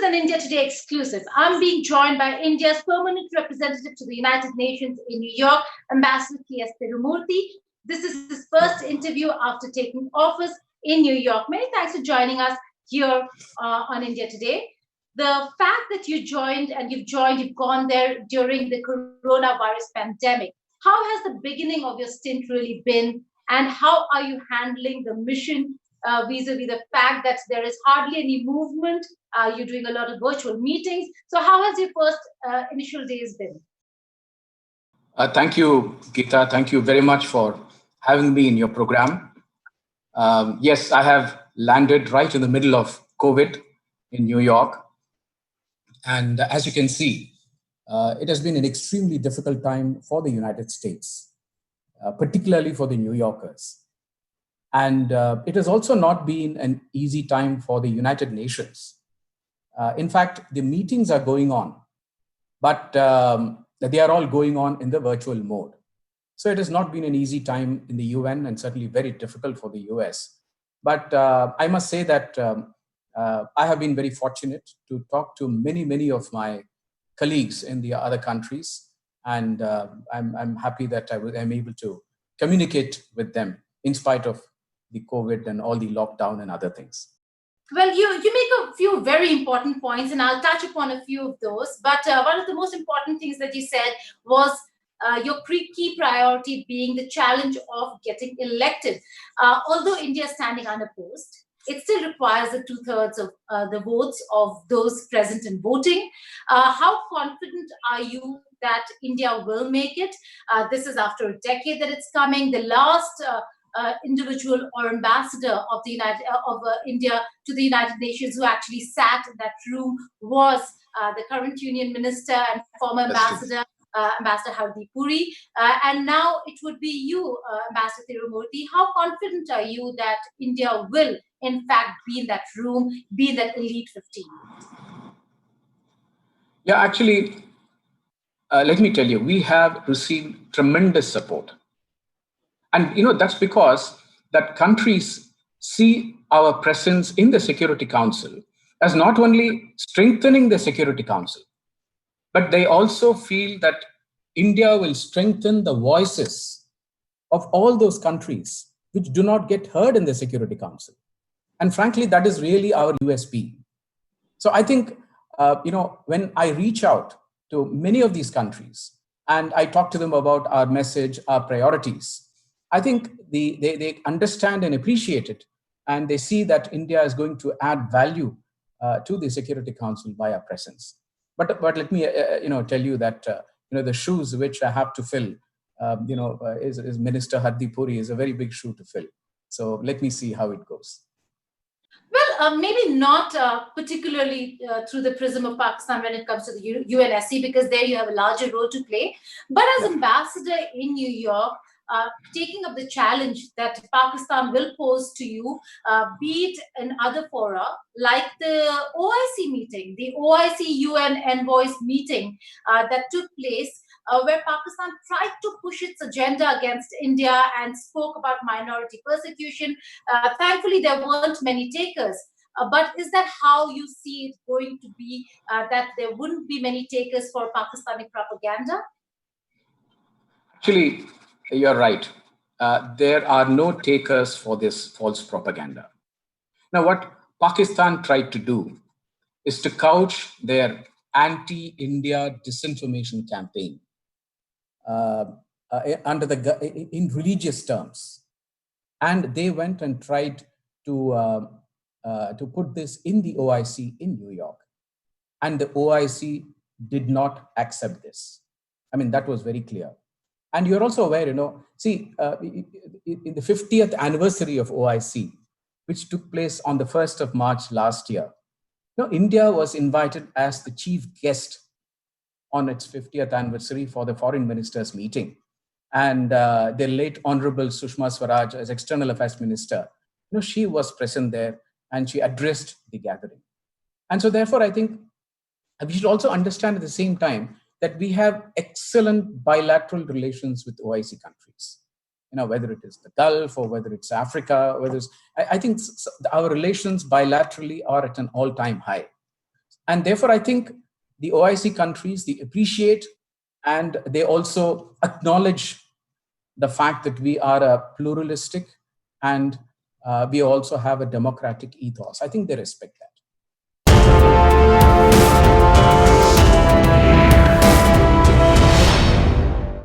is an India Today exclusive. I'm being joined by India's permanent representative to the United Nations in New York, Ambassador TS Tirumurthy. This is his first interview after taking office in New York. Many thanks for joining us here on India Today. The fact that you've gone there during the coronavirus pandemic. How has the beginning of your stint really been, and how are you handling the mission vis-a-vis the fact that there is hardly any movement? You're doing a lot of virtual meetings. So how has your first initial days been? Thank you, Geeta. Thank you very much for having me in your program. Yes, I have landed right in the middle of COVID in New York. And as you can see, it has been an extremely difficult time for the United States, particularly for the New Yorkers. And it has also not been an easy time for the United Nations. In fact, the meetings are going on, but they are all going on in the virtual mode. So it has not been an easy time in the UN, and certainly very difficult for the US. But I must say that I have been very fortunate to talk to many of my colleagues in the other countries. And I'm happy that I'm able to communicate with them in spite of the COVID and all the lockdown and other things. Well, you make a few very important points, and I'll touch upon a few of those. But one of the most important things that you said was your key priority being the challenge of getting elected. Although India is standing unopposed, it still requires the 2/3 of the votes of those present and voting. How confident are you that India will make it? This is after a decade that it's coming. The last individual or ambassador of India to the United Nations who actually sat in that room was the current Union Minister and former ambassador, Ambassador Hardeep Puri. And now it would be you, Ambassador Tirumurti. How confident are you that India will, in fact, be in that room, be in that elite 15? Yeah, actually, let me tell you, we have received tremendous support. And that's because that countries see our presence in the Security Council as not only strengthening the Security Council, but they also feel that India will strengthen the voices of all those countries which do not get heard in the Security Council. And frankly, that is really our USP. So I think, when I reach out to many of these countries and I talk to them about our message, our priorities, I think they understand and appreciate it. And they see that India is going to add value to the Security Council by our presence. But let me, tell you that, the shoes which I have to fill, is Minister Hardeep Puri is a very big shoe to fill. So let me see how it goes. Well, maybe not particularly through the prism of Pakistan when it comes to the UNSC, because there you have a larger role to play. But as ambassador in New York, taking up the challenge that Pakistan will pose to you, be it in other fora, like the OIC meeting, the OIC UN envoys meeting that took place, where Pakistan tried to push its agenda against India and spoke about minority persecution. Thankfully, there weren't many takers. But is that how you see it going to be, that there wouldn't be many takers for Pakistani propaganda? Actually, you're right. There are no takers for this false propaganda. Now, what Pakistan tried to do is to couch their anti-India disinformation campaign in religious terms, and they went and tried to put this in the OIC in New York, and the OIC did not accept this. I mean, that was very clear. And you're also aware, in the 50th anniversary of OIC, which took place on the 1st of March last year, India was invited as the chief guest on its 50th anniversary for the foreign ministers meeting. And the late Honorable Sushma Swaraj, as External Affairs Minister, she was present there and she addressed the gathering. And so therefore, I think we should also understand at the same time that we have excellent bilateral relations with OIC countries. Whether it is the Gulf or whether it's Africa, I think our relations bilaterally are at an all-time high. And therefore, I think the OIC countries, they appreciate and they also acknowledge the fact that we are a pluralistic and we also have a democratic ethos. I think they respect that.